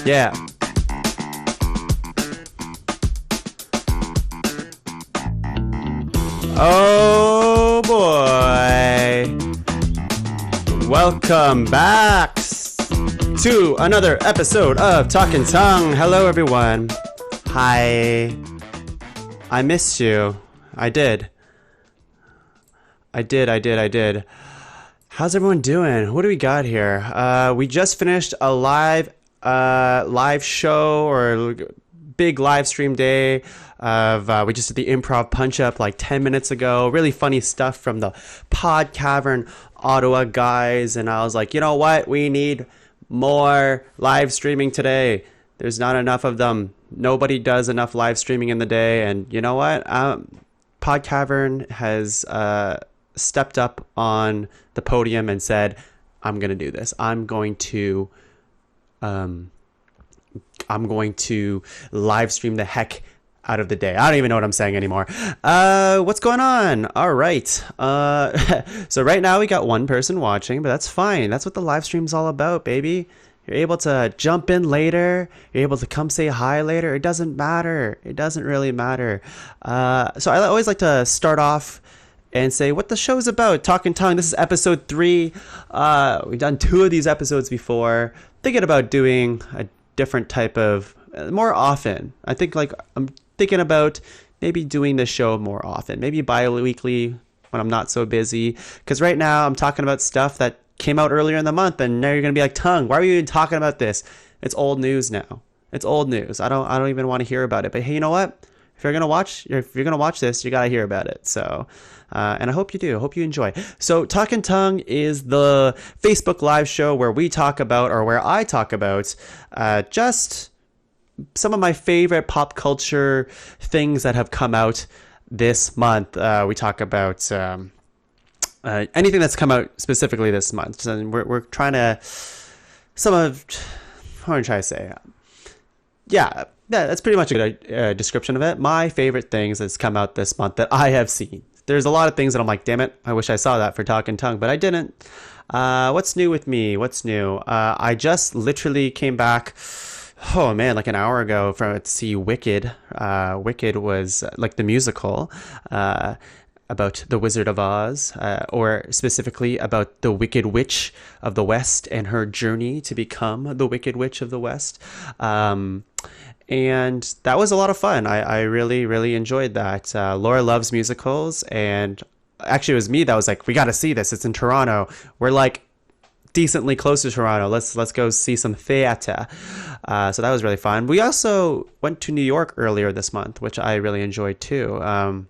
Yeah. Oh boy. Welcome back to another episode of Talking Tongue. Hello everyone. Hi. I missed you. I did. How's everyone doing? What do we got here? We just finished a live show or big live stream day of we just did the improv punch up like 10 minutes ago. Really funny stuff from the Pod Cavern Ottawa guys, and I was like, you know what? We need more live streaming today. There's not enough of them. Nobody does enough live streaming in the day, and you know what? Pod Cavern has stepped up on the podium and said, I'm going to do this. I'm going to live stream the heck out of the day. I don't even know what I'm saying anymore. What's going on? All right. So right now we got one person watching, but that's fine. That's what the live stream's all about, baby. You're able to jump in later. You're able to come say hi later. It doesn't matter. It doesn't really matter. So I always like to start off and say what the show's about. Talking Tongue. This is episode 3. We've done 2 of these episodes before. Thinking about doing a different type of more often. I think like I'm thinking about maybe doing this show more often. Maybe bi-weekly when I'm not so busy. Because right now I'm talking about stuff that came out earlier in the month, and now you're gonna be like, Tongue, why are you even talking about this? It's old news now. It's old news. I don't even want to hear about it. But hey, you know what? If you're gonna watch this, you gotta hear about it. So, and I hope you do. I hope you enjoy. So, Talking Tongue is the Facebook Live show where we talk about, or where I talk about, just some of my favorite pop culture things that have come out this month. We talk about anything that's come out specifically this month. And we're trying to what am I trying to say? Yeah, that's pretty much a good description of it. My favorite things that's come out this month that I have seen. There's a lot of things that I'm like, damn it, I wish I saw that for Talking Tongue, but I didn't. What's new with me? What's new? I just literally came back, oh man, like an hour ago to see Wicked. Wicked was like the musical about the Wizard of Oz, or specifically about the Wicked Witch of the West and her journey to become the Wicked Witch of the West. And that was a lot of fun. I really, really enjoyed that. Laura loves musicals, and actually it was me that was like, we got to see this. It's in Toronto. We're like decently close to Toronto. Let's go see some theater. So that was really fun. We also went to New York earlier this month, which I really enjoyed too.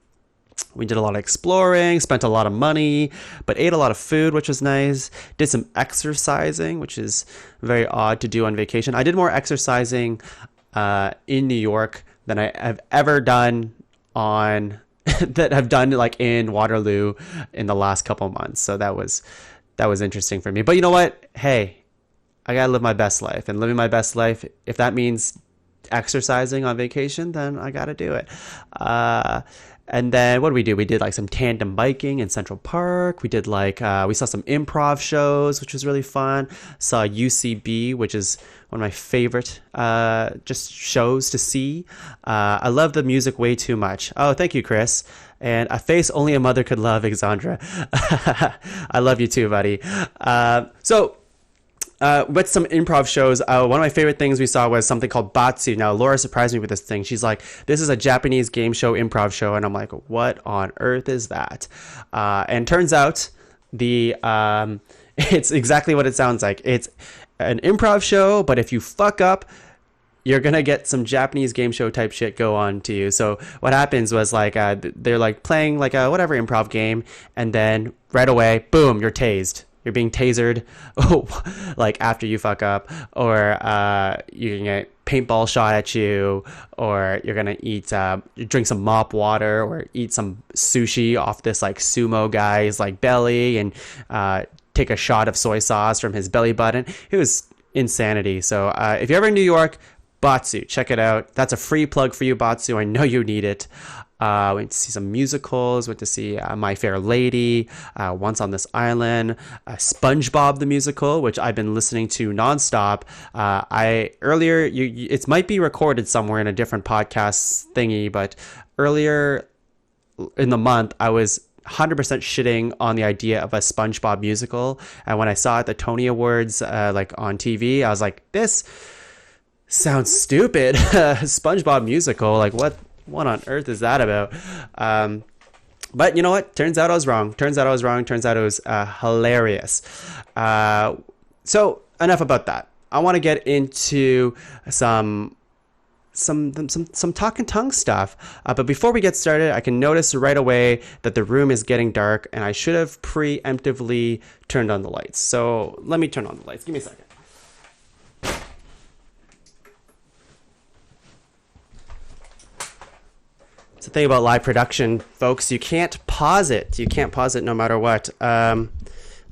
We did a lot of exploring, spent a lot of money, but ate a lot of food, which was nice. Did some exercising, which is very odd to do on vacation. I did more exercising in New York than I have ever done that have done like in Waterloo in the last couple months. So that was interesting for me. But you know what? Hey, I gotta live my best life, and living my best life, if that means exercising on vacation, then I gotta do it. And then what did we do? We did like some tandem biking in Central Park. We did like, we saw some improv shows, which was really fun. Saw UCB, which is one of my favorite just shows to see. I love the music way too much. Oh, thank you, Chris. And a face only a mother could love, Alexandra. I love you too, buddy. With some improv shows, one of my favorite things we saw was something called Batsu. Now, Laura surprised me with this thing. She's like, this is a Japanese game show, improv show. And I'm like, what on earth is that? And turns out it's exactly what it sounds like. It's an improv show, but if you fuck up, you're going to get some Japanese game show type shit go on to you. So what happens was like, they're like playing like a whatever improv game. And then right away, boom, you're tased. You're being tasered, like after you fuck up, or you're gonna get paintball shot at you, or you're gonna drink some mop water, or eat some sushi off this like sumo guy's like belly, and take a shot of soy sauce from his belly button. It was insanity. So if you're ever in New York, Batsu, check it out. That's a free plug for you, Batsu. I know you need it. Went to see some musicals. Went to see My Fair Lady, Once on This Island, SpongeBob the musical, which I've been listening to nonstop. It might be recorded somewhere in a different podcast thingy, but earlier in the month, I was 100% shitting on the idea of a SpongeBob musical, and when I saw it at the Tony Awards, like on TV, I was like, this sounds stupid. SpongeBob musical, like what on earth is that about? But you know what? Turns out I was wrong. Turns out it was hilarious. So enough about that. I want to get into some talking tongue stuff. But before we get started, I can notice right away that the room is getting dark, and I should have preemptively turned on the lights. So let me turn on the lights. Give me a second. It's the thing about live production, folks. You can't pause it. You can't pause it no matter what. Let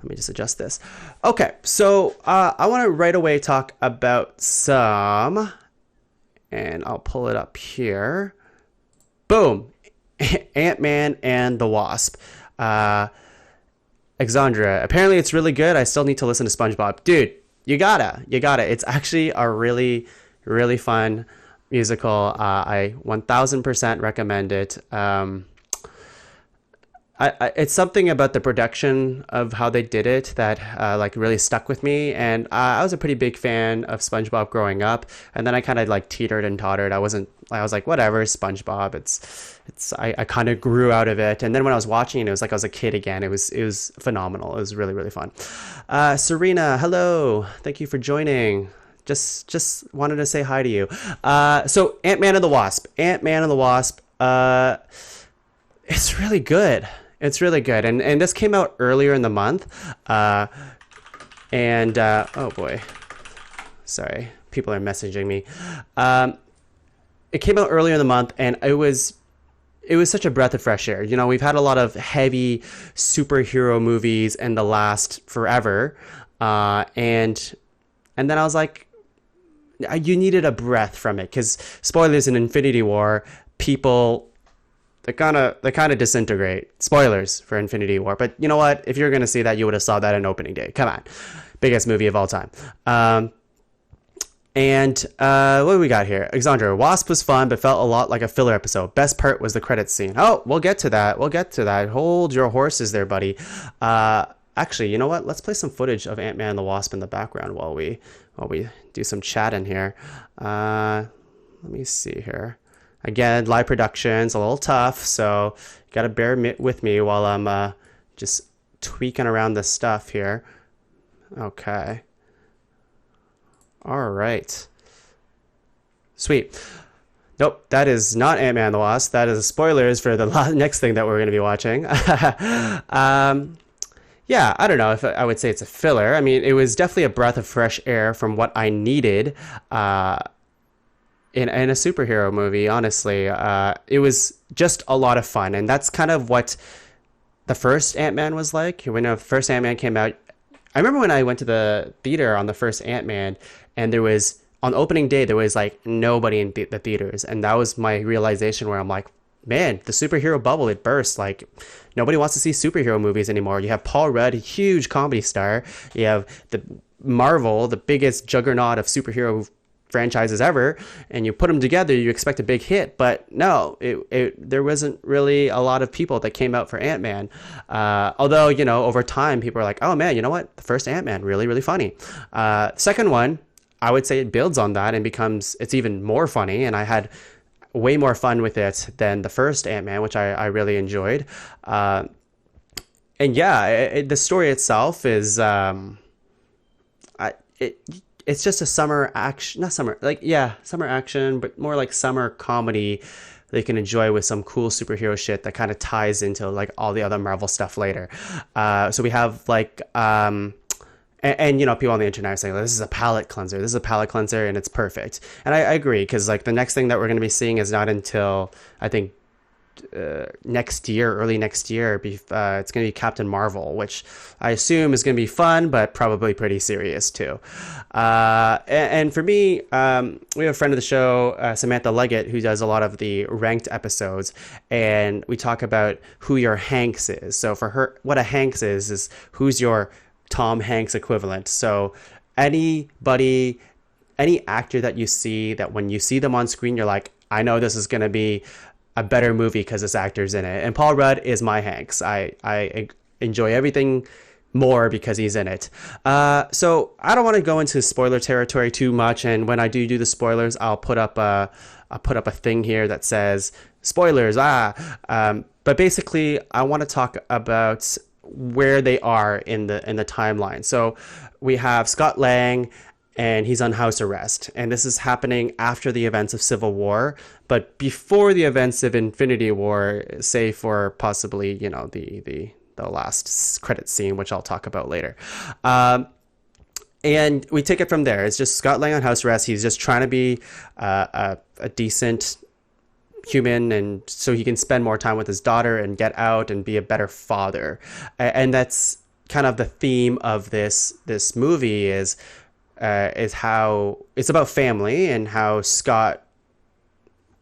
me just adjust this. Okay, so I want to right away talk about some... And I'll pull it up here. Boom. Ant-Man and the Wasp. Alexandra, apparently it's really good. I still need to listen to SpongeBob. Dude, you gotta. It's actually a really, really fun musical. I 1000% recommend it. It's something about the production of how they did it that like really stuck with me, and I was a pretty big fan of SpongeBob growing up, and then I kind of like teetered and tottered. I was like, whatever, SpongeBob. I kind of grew out of it, and then when I was watching it, it was like I was a kid again. It was phenomenal. It was really, really fun. Serena, hello, thank you for joining. Just wanted to say hi to you. So Ant-Man and the Wasp. It's really good. It's really good. And this came out earlier in the month. Oh boy. Sorry. People are messaging me. It came out earlier in the month, and it was such a breath of fresh air. You know, we've had a lot of heavy superhero movies in the last forever. And then I was like, you needed a breath from it, because spoilers, in Infinity War, people... They kind of disintegrate. Spoilers for Infinity War. But you know what? If you're going to see that, you would have saw that on opening day. Come on. Biggest movie of all time. What do we got here? Alexandra, Wasp was fun, but felt a lot like a filler episode. Best part was the credits scene. Oh, we'll get to that. Hold your horses there, buddy. Actually, you know what? Let's play some footage of Ant-Man and the Wasp in the background while we do some chatting here. Let me see here. Again, live production's a little tough, so you gotta bear with me while I'm just tweaking around this stuff here. Okay. All right. Sweet. Nope, that is not Ant-Man and the Wasp. That is spoilers for the next thing that we're going to be watching. Yeah, I don't know if I would say it's a filler. I mean, it was definitely a breath of fresh air from what I needed in a superhero movie, honestly. It was just a lot of fun, and that's kind of what the first Ant-Man was like. When the first Ant-Man came out, I remember when I went to the theater on the first Ant-Man, and on opening day, there was like nobody in the theaters, and that was my realization where I'm like, man, the superhero bubble, it burst. Like, nobody wants to see superhero movies anymore. You have Paul Rudd, a huge comedy star. You have the Marvel, the biggest juggernaut of superhero franchises ever, and you put them together, you expect a big hit, but no, there wasn't really a lot of people that came out for Ant-Man. Although, you know, over time, people are like, oh man, you know what? The first Ant-Man, really, really funny. Second one, I would say it builds on that and it's even more funny, and I had way more fun with it than the first Ant-Man, which I really enjoyed. And yeah, the story itself is, it's just a summer action, summer action, but more like summer comedy that you can enjoy with some cool superhero shit that kind of ties into like all the other Marvel stuff later. So we have like, and you know, people on the internet are saying, this is a palate cleanser, and it's perfect. And I agree, because like the next thing that we're going to be seeing is not until, I think, next year, early next year. It's going to be Captain Marvel, which I assume is going to be fun, but probably pretty serious too. And for me, we have a friend of the show, Samantha Leggett, who does a lot of the ranked episodes, and we talk about who your Hanks is. So for her, what a Hanks is who's your Tom Hanks equivalent. So anybody, any actor that you see that when you see them on screen, you're like, I know this is going to be a better movie because this actor's in it. And Paul Rudd is my Hanks. I enjoy everything more because he's in it. So I don't want to go into spoiler territory too much. And when I do the spoilers, I'll put up a thing here that says spoilers. But basically, I want to talk about where they are in the timeline. So we have Scott Lang, and he's on house arrest. And this is happening after the events of Civil War, but before the events of Infinity War, say for possibly, the last credit scene, which I'll talk about later. And we take it from there. It's just Scott Lang on house arrest. He's just trying to be a decent human, and so he can spend more time with his daughter and get out and be a better father. And that's kind of the theme of this movie is how it's about family and how Scott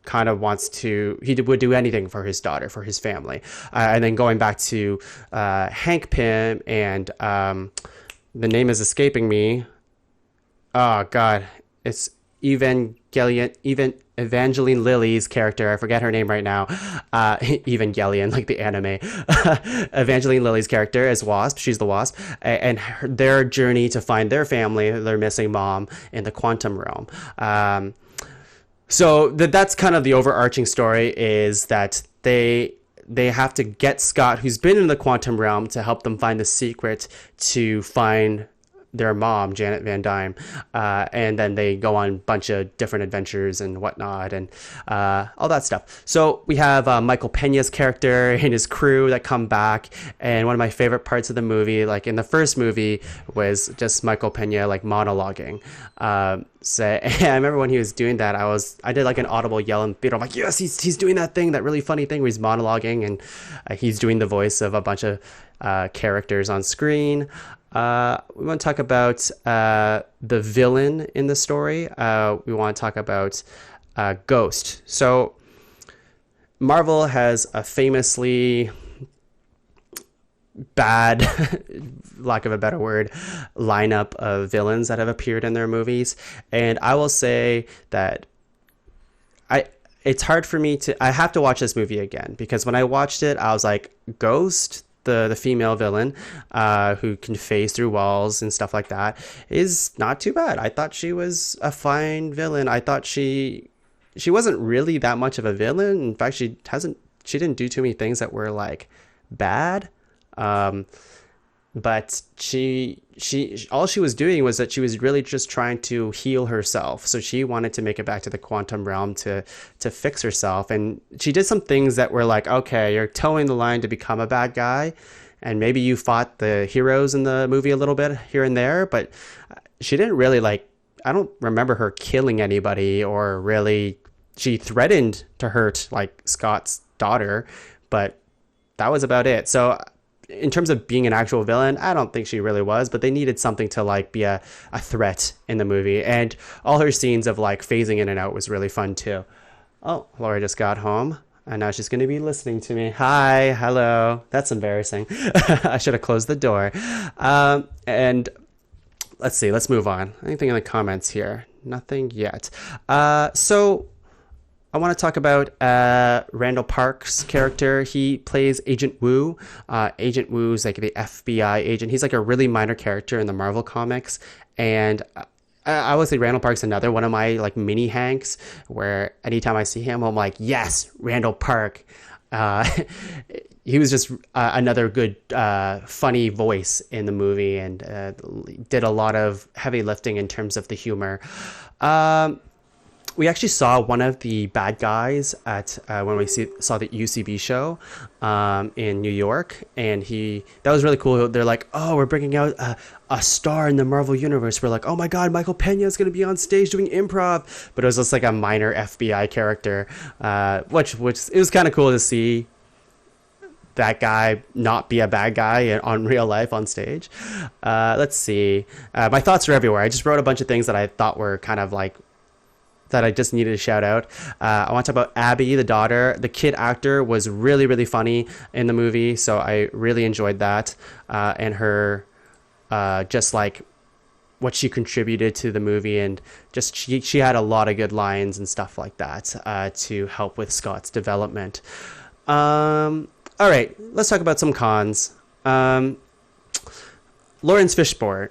kind of he would do anything for his daughter, for his family. And then going back to Hank Pym and the name is escaping me. Oh God, it's Evangeline Lilly's character. I forget her name right now. Evangelion, like the anime. Evangeline Lilly's character is Wasp. She's the Wasp. And their journey to find their family, their missing mom, in the quantum realm. So that's kind of the overarching story, is that they have to get Scott, who's been in the quantum realm, to help them find the secret to find their mom, Janet Van Dyne, and then they go on a bunch of different adventures and whatnot, and all that stuff. So we have Michael Peña's character and his crew that come back, and one of my favorite parts of the movie, like in the first movie, was just Michael Peña like monologuing. So I remember when he was doing that, I did like an audible yell in the theater. I'm like, yes, he's doing that thing, that really funny thing where he's monologuing, and he's doing the voice of a bunch of characters on screen. We want to talk about the villain in the story. We want to talk about Ghost. So Marvel has a famously bad, lack of a better word, lineup of villains that have appeared in their movies. And I will say that it's hard for me I have to watch this movie again, because when I watched it, I was like, Ghost, the female villain, who can phase through walls and stuff like that, is not too bad. I thought she was a fine villain. I thought she wasn't really that much of a villain. In fact, she didn't do too many things that were like bad. But all she was doing was that she was really just trying to heal herself. So she wanted to make it back to the quantum realm to fix herself. And she did some things that were like, okay, you're towing the line to become a bad guy. And maybe you fought the heroes in the movie a little bit here and there, but she didn't really I don't remember her killing anybody, or really, she threatened to hurt like Scott's daughter, but that was about it. So in terms of being an actual villain, I don't think she really was, but they needed something to like be a threat in the movie. And all her scenes of like phasing in and out was really fun too. Oh, Laura just got home and now she's going to be listening to me. Hi, hello. That's embarrassing. I should have closed the door. And let's see, let's move on. Anything in the comments here? Nothing yet. So I want to talk about Randall Park's character. He plays Agent Woo. Agent Woo's like the FBI agent. He's like a really minor character in the Marvel comics. And I would say Randall Park's another one of my like mini Hanks, where anytime I see him, I'm like, yes, Randall Park. He was just another good, funny voice in the movie, and did a lot of heavy lifting in terms of the humor. we actually saw one of the bad guys at when we saw the UCB show in New York, and that was really cool. They're like, "Oh, we're bringing out a star in the Marvel universe." We're like, "Oh my God, Michael Pena is going to be on stage doing improv," but it was just like a minor FBI character, which it was kind of cool to see that guy not be a bad guy on real life on stage. Let's see. My thoughts are everywhere. I just wrote a bunch of things that I thought were kind of like that I just needed to shout out. I want to talk about Abby, the daughter. The kid actor was really, really funny in the movie, so I really enjoyed that. And her, just like what she contributed to the movie, and just she had a lot of good lines and stuff like that to help with Scott's development. All right, let's talk about some cons. Lawrence Fishburne,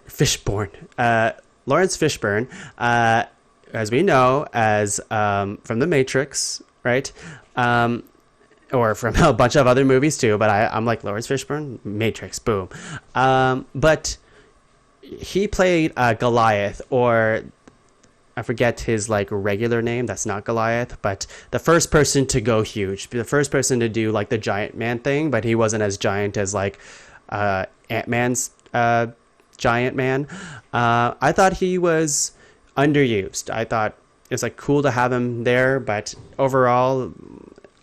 as we know, as from The Matrix, right? Or from a bunch of other movies too, but I'm like, Lawrence Fishburne, Matrix, boom. But he played Goliath, or I forget his like regular name. That's not Goliath, but the first person to go huge, the first person to do like the giant man thing, but he wasn't as giant as like Ant-Man's giant man. I thought he was underused. I thought it's like cool to have him there, but overall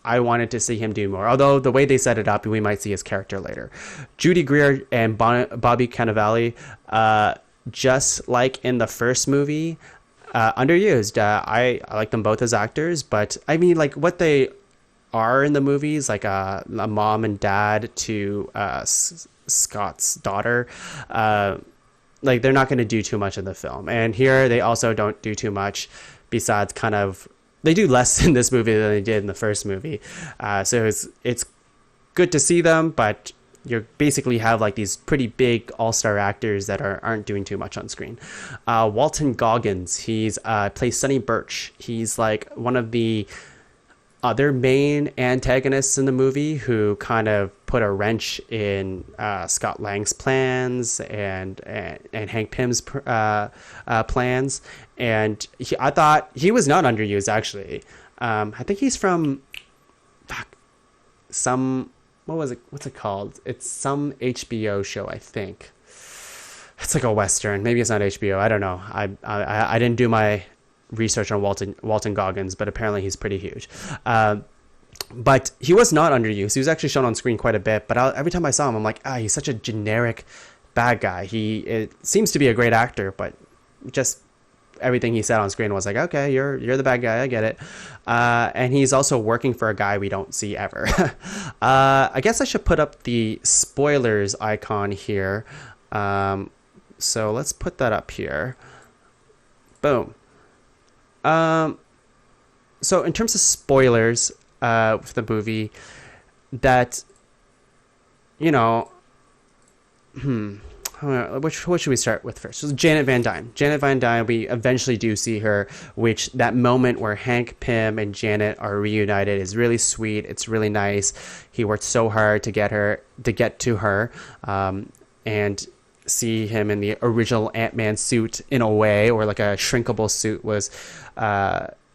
I wanted to see him do more. Although the way they set it up, we might see his character later. Judy Greer and Bobby Cannavale, just like in the first movie, underused. I like them both as actors, but I mean, like what they are in the movies, like a mom and dad to Scott's daughter, like they're not going to do too much in the film. And here they also don't do too much besides kind of, they do less in this movie than they did in the first movie. So it's good to see them, but you basically have like these pretty big all-star actors that aren't doing too much on screen. Walton Goggins, he's plays Sonny Birch. He's like one of the other main antagonists in the movie who kind of put a wrench in Scott Lang's plans and Hank Pym's plans. And I thought he was not underused, actually. I think he's from what's it called? It's some HBO show, I think. It's like a Western. Maybe it's not HBO. I don't know. I didn't do my research on Walton Goggins, but apparently he's pretty huge. But he was not underused. He was actually shown on screen quite a bit, but every time I saw him, I'm like, he's such a generic bad guy. It seems to be a great actor, but just everything he said on screen was like, okay, you're the bad guy, I get it. And he's also working for a guy we don't see ever. I guess I should put up the spoilers icon here. So let's put that up here. Boom. So in terms of spoilers for the movie, that, you know, what should we start with first? So Janet Van Dyne, we eventually do see her, which that moment where Hank Pym and Janet are reunited is really sweet. It's really nice. He worked so hard to get to her, and see him in the original Ant-Man suit in a way, or like a shrinkable suit, was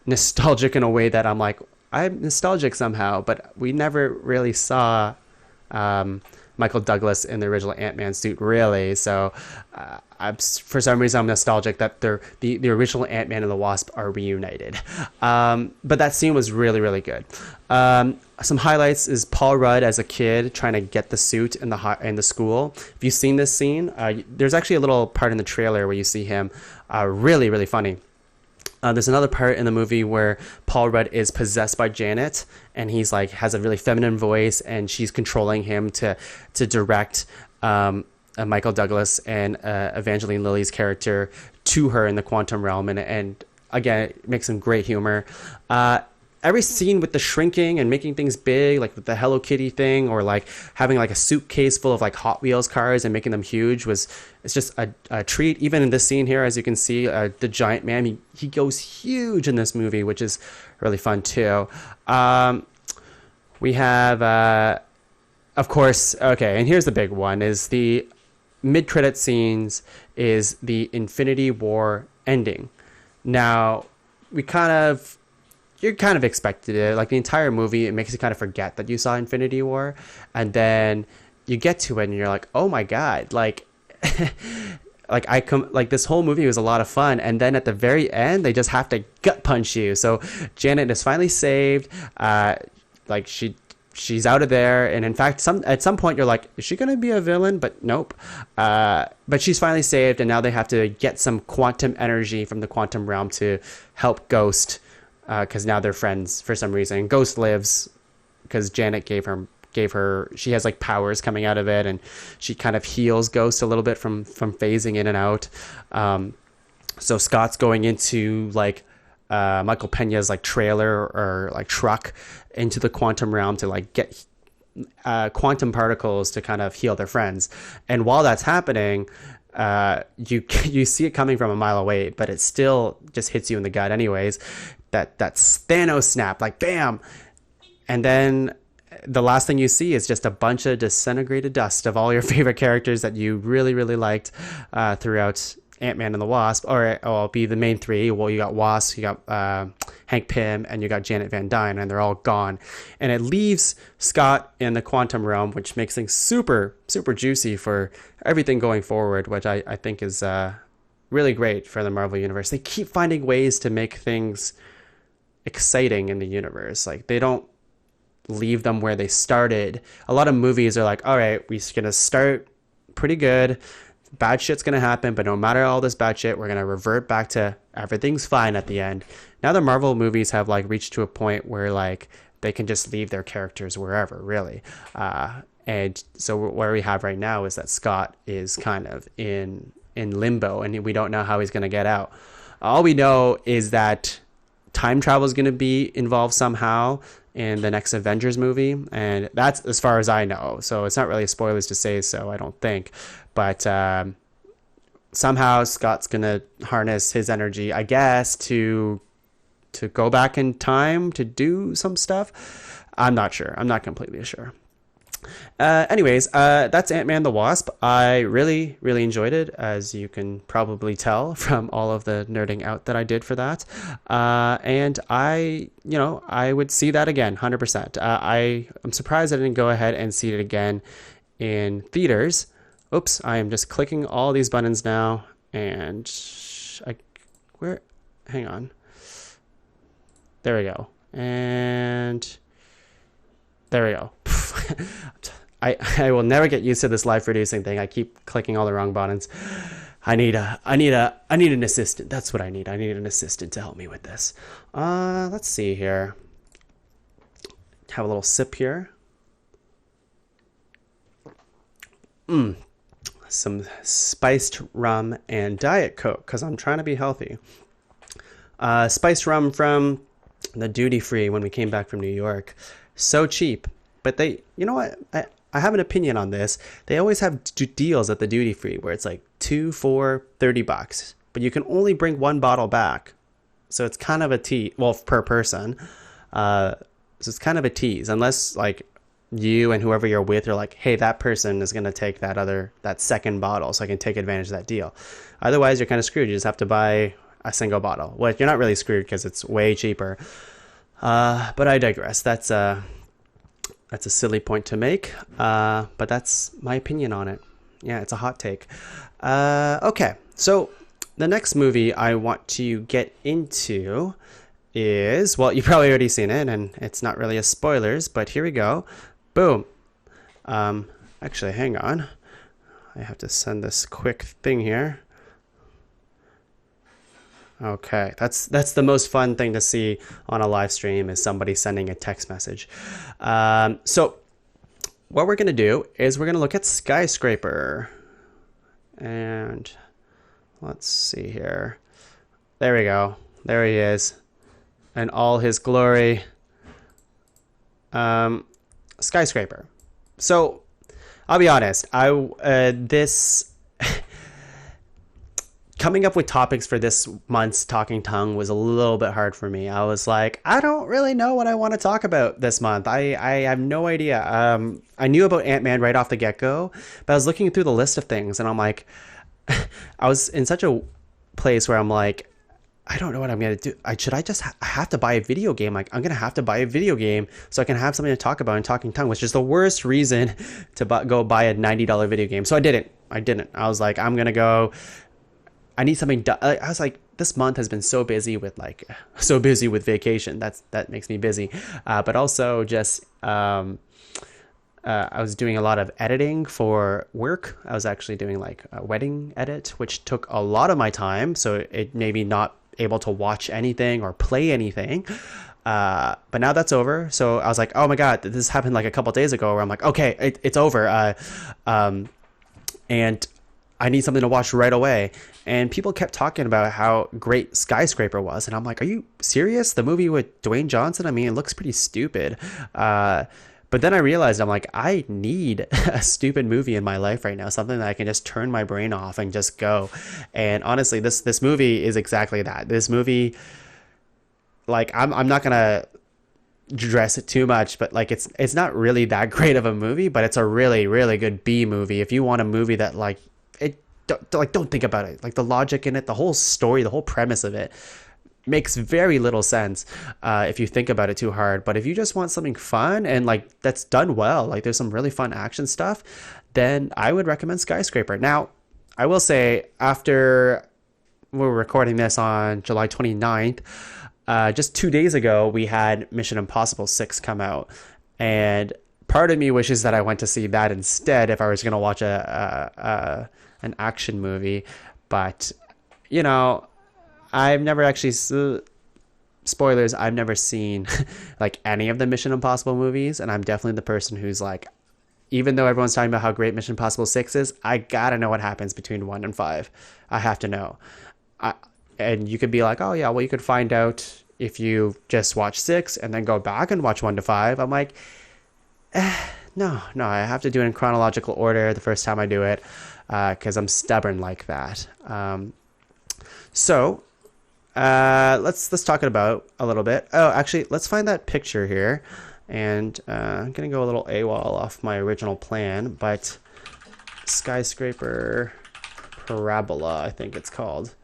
nostalgic in a way that I'm like, I'm nostalgic somehow, but we never really saw Michael Douglas in the original Ant-Man suit, really. So for some reason, I'm nostalgic that the original Ant-Man and the Wasp are reunited. But that scene was really, really good. Some highlights is Paul Rudd as a kid trying to get the suit in the school. If you've seen this scene, there's actually a little part in the trailer where you see him, really, really funny. There's another part in the movie where Paul Rudd is possessed by Janet, and he's like has a really feminine voice, and she's controlling him to direct Michael Douglas and Evangeline Lilly's character to her in the quantum realm, and again, it makes some great humor. Every scene with the shrinking and making things big, like with the Hello Kitty thing, or like having like a suitcase full of like Hot Wheels cars and making them huge, it's just a treat. Even in this scene here, as you can see, the giant man, he goes huge in this movie, which is really fun too. We have, of course, okay, and here's the big one, is the mid-credit scenes is the Infinity War ending. Now, we kind of you kind of expected it. Like the entire movie, it makes you kind of forget that you saw Infinity War, and then you get to it and you're like, oh my god, like like this whole movie was a lot of fun, and then at the very end they just have to gut punch you. So Janet is finally saved. Like she's out of there, and in fact at some point you're like, is she gonna be a villain? But nope. But she's finally saved, and now they have to get some quantum energy from the quantum realm to help Ghost, because now they're friends for some reason. Ghost lives because Janet gave her she has like powers coming out of it, and she kind of heals Ghost a little bit from phasing in and out. So Scott's going into like Michael Pena's like trailer or like truck into the quantum realm to like get quantum particles to kind of heal their friends. And while that's happening, you see it coming from a mile away, but it still just hits you in the gut anyways. That Thanos snap, like bam, and then the last thing you see is just a bunch of disintegrated dust of all your favorite characters that you really, really liked throughout Ant-Man and the Wasp, or it'll be the main three. Well, you got Wasp, you got Hank Pym, and you got Janet Van Dyne, and they're all gone. And it leaves Scott in the quantum realm, which makes things super, super juicy for everything going forward, which I think is really great for the Marvel Universe. They keep finding ways to make things exciting in the universe. Like, they don't leave them where they started. A lot of movies are like, all right, we're gonna start pretty good, bad shit's gonna happen, but no matter all this bad shit, we're gonna revert back to everything's fine at the end. Now the Marvel movies have like reached to a point where like they can just leave their characters wherever, really. And so where we have right now is that Scott is kind of in limbo, and we don't know how he's gonna get out. All we know is that time travel is going to be involved somehow in the next Avengers movie, and that's as far as I know. So it's not really spoilers to say so, I don't think. But somehow Scott's going to harness his energy, I guess, to go back in time to do some stuff. I'm not sure. I'm not completely sure. Anyways, that's Ant-Man the Wasp. I really, really enjoyed it, as you can probably tell from all of the nerding out that I did for that. And I would see that again, 100%. I'm surprised I didn't go ahead and see it again in theaters. Oops, I am just clicking all these buttons now, and hang on. There we go. And there we go. I will never get used to this live producing thing. I keep clicking all the wrong buttons. I need an assistant. That's what I need. I need an assistant to help me with this. Let's see here. Have a little sip here. Some spiced rum and Diet Coke, because I'm trying to be healthy. Spiced rum from the duty free when we came back from New York. So cheap. But you know what? I have an opinion on this. They always have deals at the duty free where it's like 2 for $30, but you can only bring one bottle back. So it's kind of a tease, well, per person. So it's kind of a tease, unless like you and whoever you're with are like, hey, that person is going to take that second bottle, so I can take advantage of that deal. Otherwise, you're kind of screwed. You just have to buy a single bottle. Well, you're not really screwed because it's way cheaper. But I digress. That's a silly point to make, but that's my opinion on it. Yeah, it's a hot take. Okay, so the next movie I want to get into is, well, you've probably already seen it, and it's not really a spoilers, but here we go. Boom. Actually, hang on. I have to send this quick thing here. Okay, that's the most fun thing to see on a live stream, is somebody sending a text message. So what we're going to do is we're going to look at Skyscraper. And let's see here. There we go. There he is in all his glory. Skyscraper. So I'll be honest. Coming up with topics for this month's Talking Tongue was a little bit hard for me. I was like, I don't really know what I want to talk about this month. I have no idea. I knew about Ant-Man right off the get-go, but I was looking through the list of things, and I'm like, I was in such a place where I'm like, I don't know what I'm gonna do. I have to buy a video game. Like I'm gonna have to buy a video game so I can have something to talk about in Talking Tongue, which is the worst reason to go buy a $90 video game. So I didn't. I was like, I'm gonna go. I need something done. I was like, this month has been so busy with vacation. That makes me busy, but also just I was doing a lot of editing for work. I was actually doing like a wedding edit, which took a lot of my time. So it made me not able to watch anything or play anything. But now that's over. So I was like, oh my God, this happened like a couple days ago where I'm like, okay, it's over. And I need something to watch right away. And people kept talking about how great Skyscraper was. And I'm like, are you serious? The movie with Dwayne Johnson? I mean, it looks pretty stupid. But then I realized I'm like, I need a stupid movie in my life right now, something that I can just turn my brain off and just go. And honestly, this movie is exactly that. This movie, like, I'm not gonna dress it too much, but like it's not really that great of a movie, but it's a really, really good B movie. If you want a movie that like don't think about it, like the logic in it, the whole story, the whole premise of it makes very little sense if you think about it too hard. But if you just want something fun and like that's done well, like there's some really fun action stuff, then I would recommend Skyscraper. Now, I will say, after we're recording this on July 29th, just 2 days ago, we had Mission Impossible 6 come out. And part of me wishes that I went to see that instead if I was going to watch an action movie. But, you know, I've never actually, spoilers, I've never seen like any of the Mission Impossible movies. And I'm definitely the person who's like, even though everyone's talking about how great Mission Impossible 6 is, I gotta know what happens between 1 and 5. I have to know. And you could be like, oh yeah, well, you could find out if you just watch 6 and then go back and watch 1 to 5. I'm like, no, I have to do it in chronological order the first time I do it, because I'm stubborn like that. So let's talk about a little bit. Oh, actually, let's find that picture here. And I'm going to go a little AWOL off my original plan, but Skyscraper Parabola, I think it's called.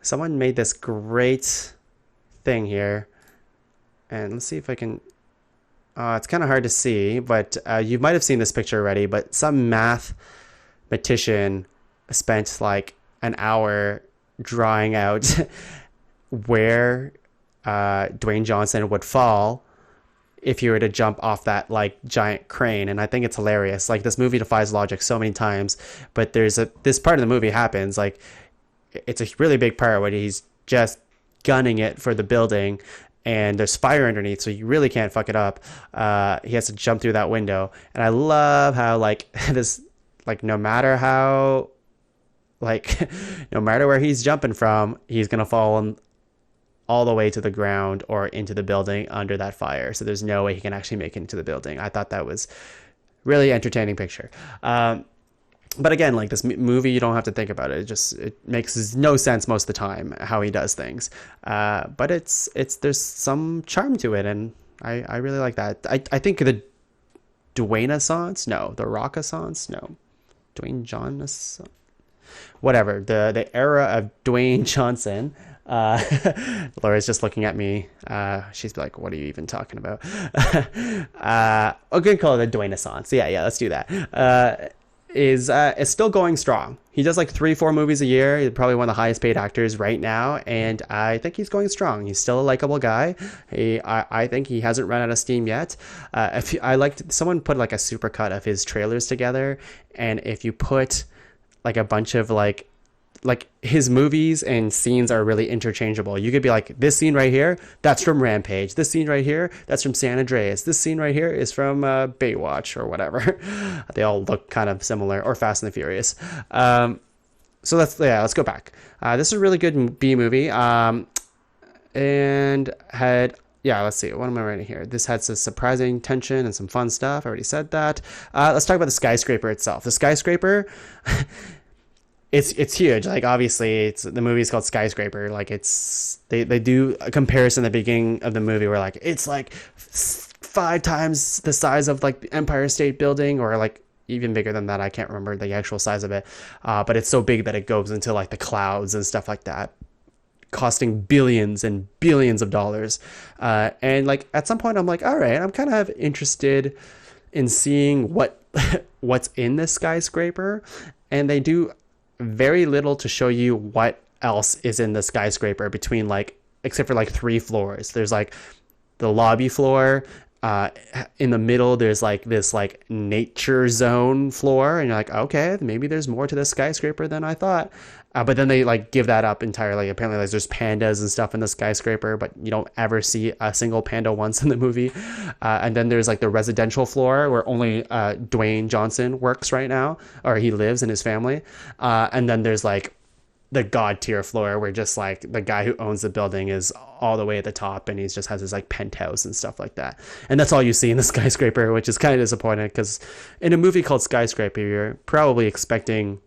Someone made this great thing here. And let's see if I can... it's kind of hard to see, but you might have seen this picture already, but some mathematician spent like an hour drawing out where Dwayne Johnson would fall if you were to jump off that like giant crane. And I think it's hilarious. Like, this movie defies logic so many times, but this part of the movie happens. Like, it's a really big part where he's just gunning it for the building and there's fire underneath, so you really can't fuck it up. He has to jump through that window. And I love how like this, like, no matter where he's jumping from, he's gonna fall all the way to the ground or into the building under that fire. So there's no way he can actually make it into the building. I thought that was really entertaining picture. But again, like, this movie, you don't have to think about it. It makes no sense most of the time how he does things. But there's some charm to it, and I really like that. I think the the Rock-assance, no, Dwayne Johnson, whatever, the era of Dwayne Johnson. Laura's just looking at me. She's like, what are you even talking about? Okay, call it the Dwayne-assance. Yeah, let's do that. Is still going strong. He does like 3-4 movies a year. He's probably one of the highest paid actors right now, and I think he's going strong. He's still a likable guy. I think he hasn't run out of steam yet. Someone put like a supercut of his trailers together, and if you put like a bunch of like his movies and scenes are really interchangeable. You could be like, this scene right here, that's from Rampage. This scene right here, that's from San Andreas. This scene right here is from Baywatch or whatever. They all look kind of similar, or Fast and the Furious. So let's go back. This is a really good B movie. And let's see. What am I writing here? This had some surprising tension and some fun stuff. I already said that. Let's talk about the Skyscraper itself. The Skyscraper... It's huge. Like, obviously, the movie's called Skyscraper. Like, they do a comparison at the beginning of the movie where like it's like 5 times the size of like the Empire State Building, or like even bigger than that. I can't remember the actual size of it, but it's so big that it goes into like the clouds and stuff like that, costing billions and billions of dollars. And like at some point I'm like, all right, I'm kind of interested in seeing what's in this skyscraper, and they do very little to show you what else is in the skyscraper between like, except for like 3 floors. There's like the lobby floor. In the middle, there's like this like nature zone floor, and you're like, okay, maybe there's more to this skyscraper than I thought. But then they like give that up entirely. Apparently, like, there's pandas and stuff in the skyscraper, but you don't ever see a single panda once in the movie. And then there's like the residential floor where only Dwayne Johnson works right now, or he lives and his family. And then there's like the god tier floor where just like the guy who owns the building is all the way at the top, and he just has his like penthouse and stuff like that. And that's all you see in the skyscraper, which is kind of disappointing because in a movie called Skyscraper, you're probably expecting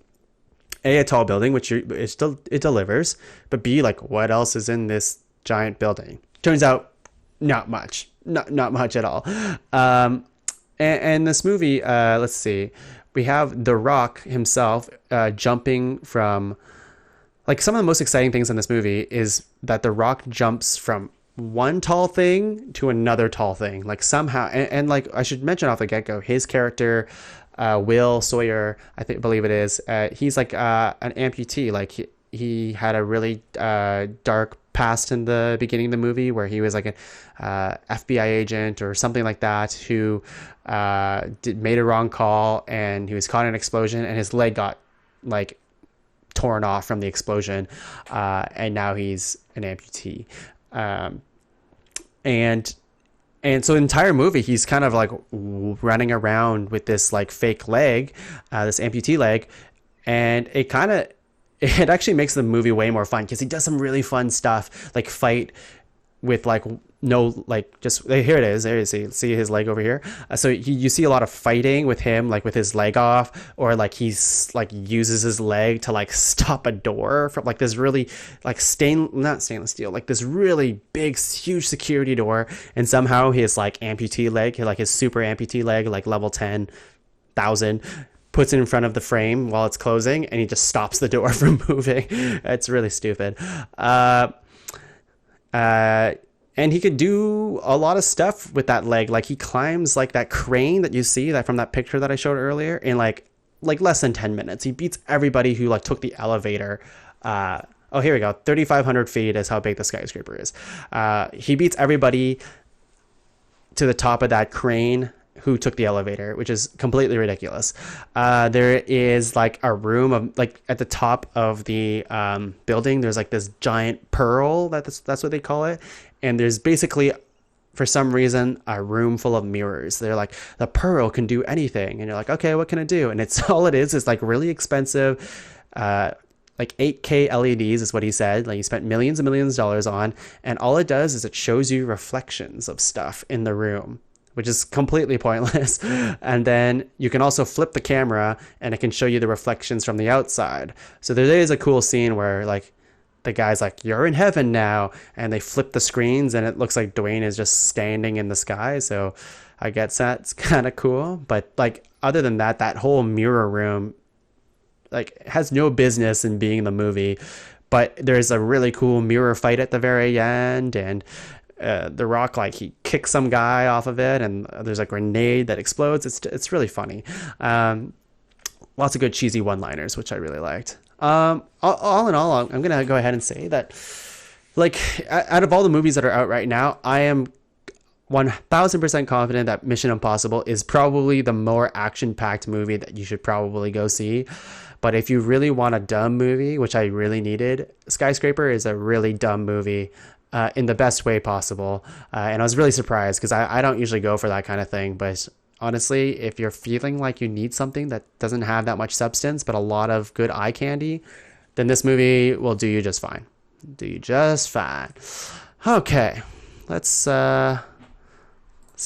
a tall building, which it delivers, but B, like, what else is in this giant building? Turns out not much, not much at all. And this movie, let's see, we have The Rock himself jumping from, like, some of the most exciting things in this movie is that The Rock jumps from one tall thing to another tall thing, like somehow, and like I should mention off the get-go, his character, Will Sawyer, believe it is, he's like an amputee. Like he had a really dark past in the beginning of the movie where he was like an FBI agent or something like that who made a wrong call, and he was caught in an explosion, and his leg got like torn off from the explosion, and now he's an amputee. And so the entire movie, he's kind of like running around with this like fake leg, this amputee leg. And it actually makes the movie way more fun because he does some really fun stuff, like fight with like no, like just here it is. There you see his leg over here. So you see a lot of fighting with him, like with his leg off, or like he's like uses his leg to like stop a door from like this really like not stainless steel, like this really big, huge security door. And somehow his like amputee leg, like his super amputee leg, like level 10,000, puts it in front of the frame while it's closing, and he just stops the door from moving. It's really stupid. And he could do a lot of stuff with that leg. Like he climbs like that crane that you see that from that picture that I showed earlier in like less than 10 minutes. He beats everybody who like took the elevator. Oh, here we go. 3,500 feet is how big the skyscraper is. He beats everybody to the top of that crane who took the elevator, which is completely ridiculous. There is like a room of like at the top of the building. There's like this giant pearl. That's what they call it. And there's basically, for some reason, a room full of mirrors. They're like, the pearl can do anything. And you're like, okay, what can it do? And it's all it is like really expensive, like 8K LEDs is what he said. Like he spent millions and millions of dollars on. And all it does is it shows you reflections of stuff in the room, which is completely pointless. And then you can also flip the camera and it can show you the reflections from the outside. So there is a cool scene where like the guy's like, you're in heaven now. And they flip the screens and it looks like Dwayne is just standing in the sky. So I guess that's kind of cool. But like, other than that, that whole mirror room like has no business in being the movie. But there's a really cool mirror fight at the very end. And The Rock, like he kicks some guy off of it, and there's a grenade that explodes. It's really funny. Lots of good cheesy one-liners, which I really liked. All in all, I'm gonna go ahead and say that, like, out of all the movies that are out right now, I am 1,000% confident that Mission Impossible is probably the more action-packed movie that you should probably go see. But if you really want a dumb movie, which I really needed, Skyscraper is a really dumb movie. In the best way possible. And I was really surprised because I don't usually go for that kind of thing. But honestly, if you're feeling like you need something that doesn't have that much substance, but a lot of good eye candy, then this movie will do you just fine. Okay, let's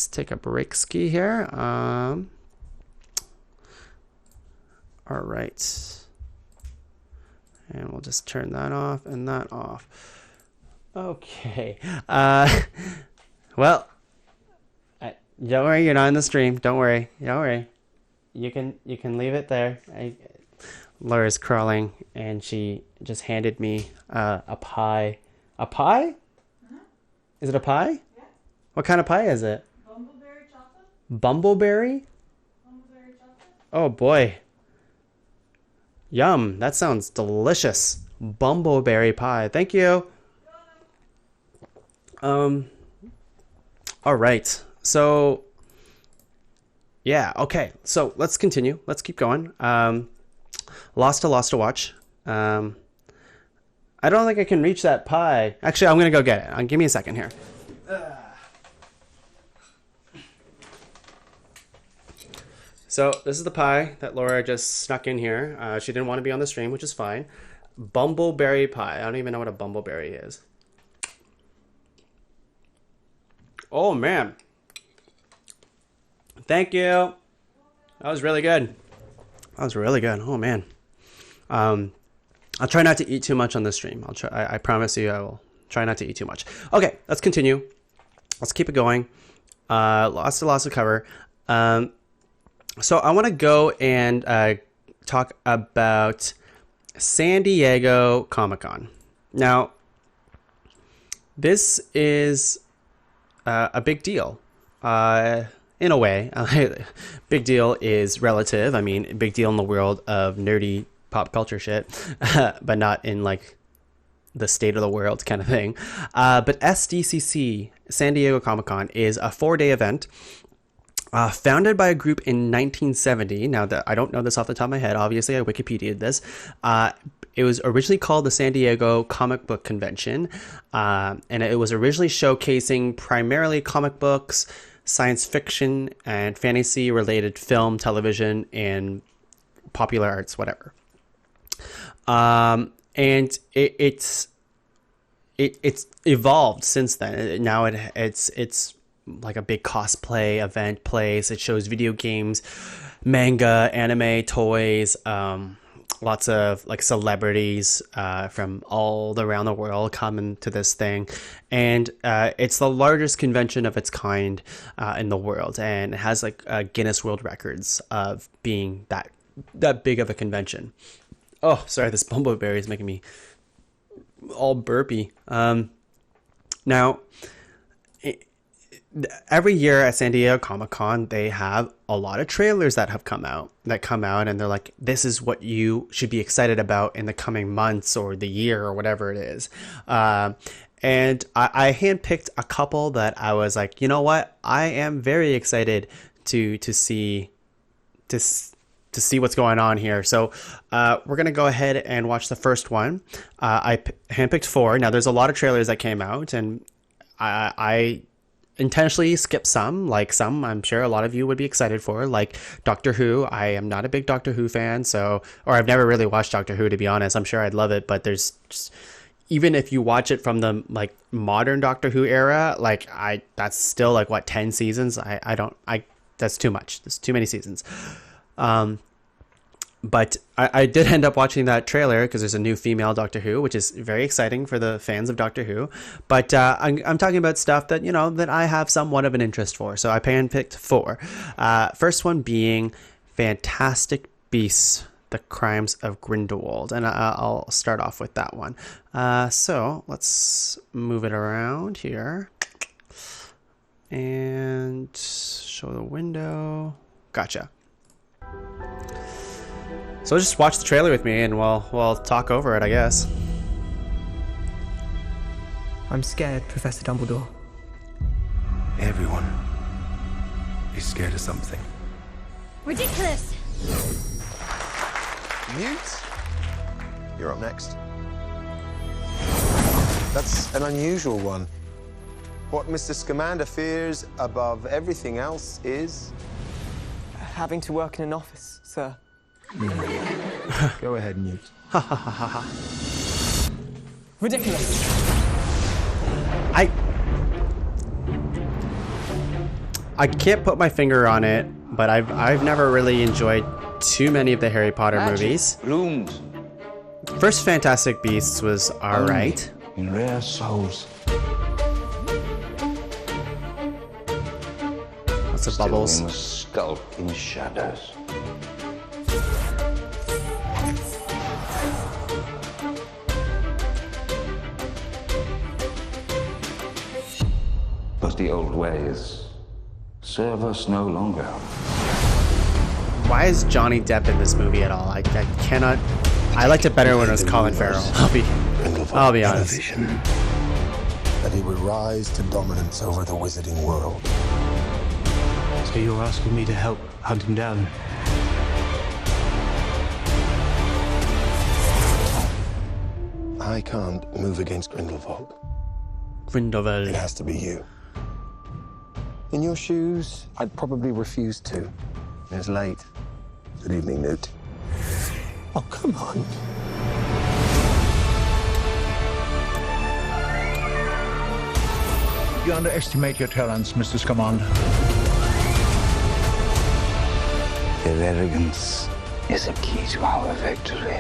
take a break ski here. All right. And we'll just turn that off and that off. Okay. Well, don't worry, you're not in the stream. Don't worry. You can leave it there. Laura's crawling, and she just handed me a pie. A pie? Uh-huh. Is it a pie? Yeah. What kind of pie is it? Bumbleberry chocolate. Bumbleberry? Bumbleberry chocolate. Oh boy. Yum. That sounds delicious. Bumbleberry pie. Thank you. All right. So yeah, okay. So let's continue. Let's keep going. Lost to watch. I don't think I can reach that pie. Actually, I'm gonna go get it. Give me a second here. So this is the pie that Laura just snuck in here. She didn't want to be on the stream, which is fine. Bumbleberry pie. I don't even know what a bumbleberry is. Oh man. Thank you. That was really good. That was really good. Oh man. I'll try not to eat too much on this stream. I promise you I will try not to eat too much. Okay, let's continue. Let's keep it going. Lots to cover. So I want to go and talk about San Diego Comic-Con. Now, this is a big deal. In a way. Big deal is relative. I mean, big deal in the world of nerdy pop culture shit, but not in like the state of the world kind of thing. But SDCC, San Diego Comic-Con, is a 4-day event founded by a group in 1970. Now, that I don't know this off the top of my head. Obviously, I Wikipedia'd this. It was originally called the San Diego Comic Book Convention, and it was originally showcasing primarily comic books, science fiction, and fantasy-related film, television, and popular arts, whatever. And it's evolved since then. Now it's like a big cosplay event place. It shows video games, manga, anime, toys, lots of like celebrities from all around the world come to this thing, and it's the largest convention of its kind in the world, and it has like Guinness World Records of being that big of a convention. Oh, sorry, this bumbleberry is making me all burpy. Now, every year at San Diego Comic-Con, they have a lot of trailers that come out, and they're like, this is what you should be excited about in the coming months or the year or whatever it is. And I handpicked a couple that I was like, you know what? I am very excited to see what's going on here. So we're going to go ahead and watch the first one. I handpicked 4. Now, there's a lot of trailers that came out, and I intentionally skipped some. Like some, I'm sure a lot of you would be excited for, like Doctor Who. I am not a big Doctor Who fan, or I've never really watched Doctor Who, to be honest. I'm sure I'd love it, but there's just, even if you watch it from the like modern Doctor Who era, like that's still like what, 10 seasons. That's too much. There's too many seasons. But I did end up watching that trailer because there's a new female Doctor Who, which is very exciting for the fans of Doctor Who. But I'm talking about stuff that, that I have somewhat of an interest for. So I handpicked 4. First one being Fantastic Beasts: The Crimes of Grindelwald. And I'll start off with that one. So let's move it around here. And show the window. Gotcha. So just watch the trailer with me and we'll talk over it, I guess. I'm scared, Professor Dumbledore. Everyone is scared of something. Ridiculous! Newt, you're up next. That's an unusual one. What Mr. Scamander fears above everything else is... Having to work in an office, sir. Go ahead, Newt. Ha ha ha ha ha. Ridiculous. I can't put my finger on it, but I've never really enjoyed too many of the Harry Potter movies. Blooms First Fantastic Beasts was alright. in rare souls. Lots of bubbles. Still we must skulk in shadows. because the old ways serve us no longer. Why is Johnny Depp in this movie at all? I cannot. I liked it better when it was Colin Farrell. I'll be honest. That he would rise to dominance over the wizarding world. So you're asking me to help hunt him down? I can't move against Grindelwald. Grindelwald. It has to be you. In your shoes, I'd probably refuse to. It's late. Good evening, Newt. Oh, come on. You underestimate your talents, Mr. Scamander. Their arrogance is a key to our victory.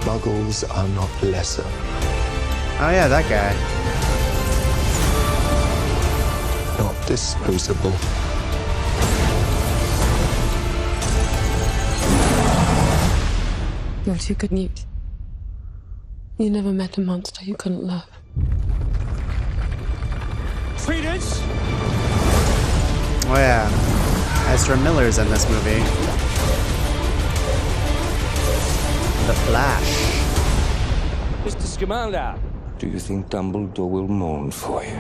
Muggles are not lesser. Oh yeah, that guy. Not disposable. You're too good, Newt. You never met a monster you couldn't love. Credence! Oh yeah, Ezra Miller's in this movie. The Flash. Mr. Scamander! Do you think Dumbledore will mourn for you?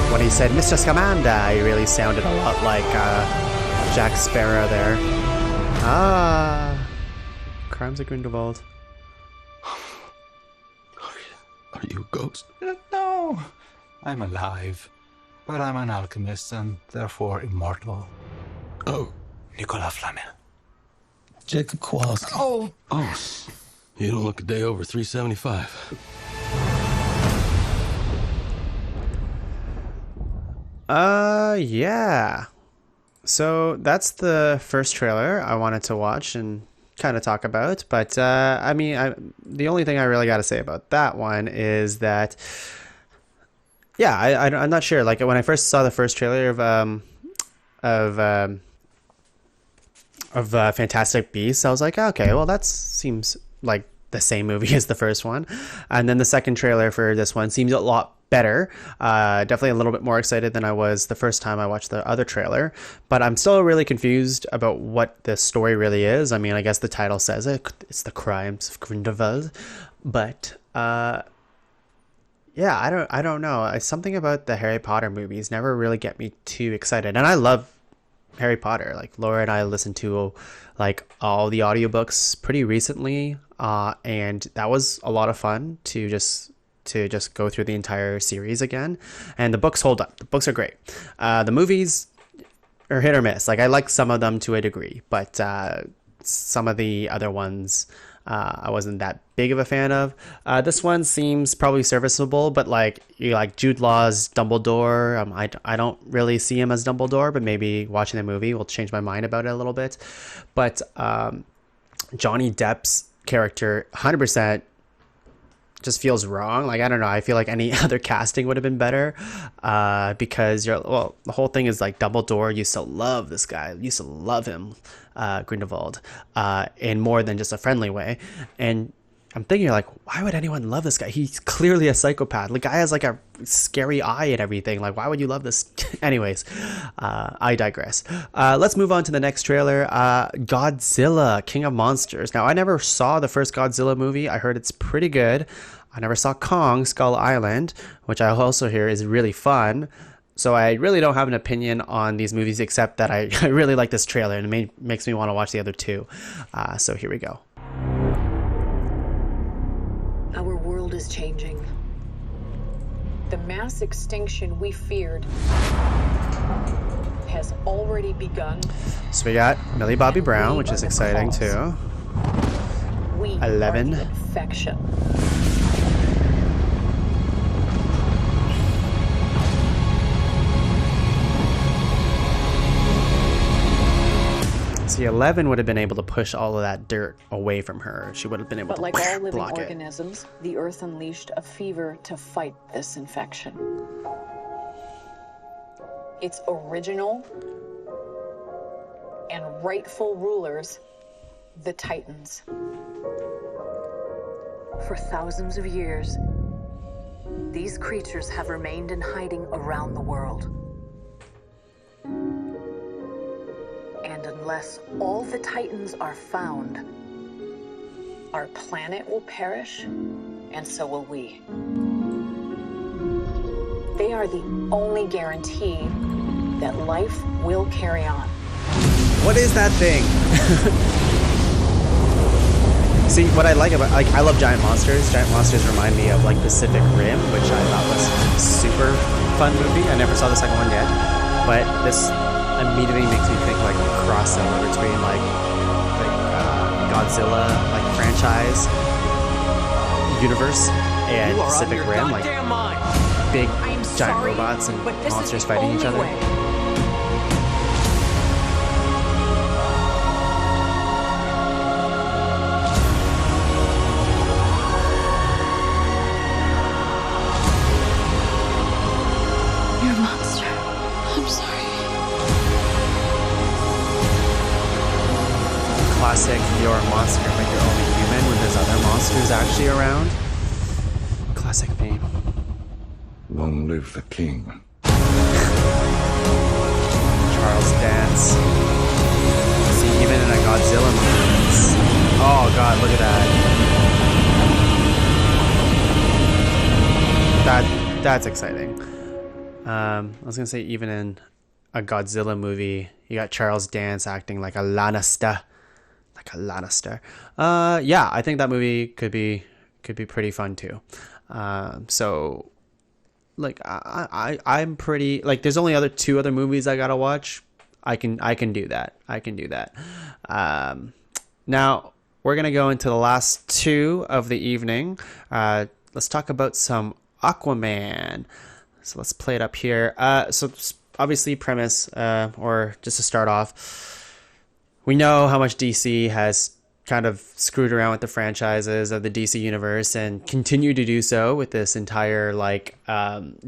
When he said Mr. Scamander, he really sounded a lot like Jack Sparrow there. Ah, Crimes of Grindelwald. Are you a ghost? No, I'm alive. But I'm an alchemist and therefore immortal. Oh, Nicolas Flamel. Jacob Kowalski. Oh! Oh, you don't look a day over 375. Yeah. So that's the first trailer I wanted to watch and kind of talk about. But I mean, the only thing I really got to say about that one is that, yeah, I'm not sure. Like when I first saw the first trailer of Fantastic Beasts, I was like, okay, well that seems like the same movie as the first one. And then the second trailer for this one seems a lot better. Definitely a little bit more excited than I was the first time I watched the other trailer, but I'm still really confused about what the story really is. I mean, I guess the title says it's the Crimes of Grindelwald, but yeah, I don't know. Something about the Harry Potter movies never really get me too excited, and I love Harry Potter. Like Laura and I listened to like all the audiobooks pretty recently, and that was a lot of fun to just go through the entire series again. And the books hold up. The books are great. The movies are hit or miss. Like I like some of them to a degree, but some of the other ones I wasn't that big of a fan of. This one seems probably serviceable, but like you like Jude Law's Dumbledore. I don't really see him as Dumbledore, but maybe watching the movie will change my mind about it a little bit. But Johnny Depp's character 100% just feels wrong. Like I don't know, I feel like any other casting would have been better, because the whole thing is like Dumbledore used to love this guy, used to love him, Grindelwald, in more than just a friendly way. And I'm thinking like, why would anyone love this guy? He's clearly a psychopath. The guy has like a scary eye and everything. Like, why would you love this? Anyways, I digress. Let's move on to the next trailer. Godzilla, King of Monsters. Now, I never saw the first Godzilla movie. I heard it's pretty good. I never saw Kong, Skull Island, which I also hear is really fun. So I really don't have an opinion on these movies, except that I really like this trailer, and it makes me want to watch the other two. So here we go. Our world is changing. The mass extinction we feared has already begun. So we got Millie Bobby Brown, which is exciting too. 11. Infection. See, 11 would have been able to push all of that dirt away from her. She would have been able to block it. But like all living organisms, the Earth unleashed a fever to fight this infection. Its original and rightful rulers, the Titans. For thousands of years, these creatures have remained in hiding around the world. And unless all the Titans are found, our planet will perish, and so will we. They are the only guarantee that life will carry on. What is that thing? See, what I like about, like, I love giant monsters. Giant monsters remind me of, like, Pacific Rim, which I thought was a super fun movie. I never saw the second one yet, but this immediately makes me think, like, a crossover between, like Godzilla, like, franchise universe and Pacific Rim, like, big giant robots and monsters fighting each other. You're a monster. I'm sorry. Classic, you're a monster, but you're only human when there's other monsters actually around. Classic theme. Long live the king. Charles Dance. See, even in a Godzilla movie. Oh god, look at that. That's exciting. I was gonna say, even in a Godzilla movie, you got Charles Dance acting like a Lannister. Yeah, I think that movie could be pretty fun too. So, like, I'm pretty, like, there's only two other movies I gotta watch. I can do that. Now we're gonna go into the last two of the evening. Let's talk about some Aquaman. So let's play it up here. So obviously premise, or just to start off, we know how much DC has kind of screwed around with the franchises of the DC universe and continue to do so with this entire, like,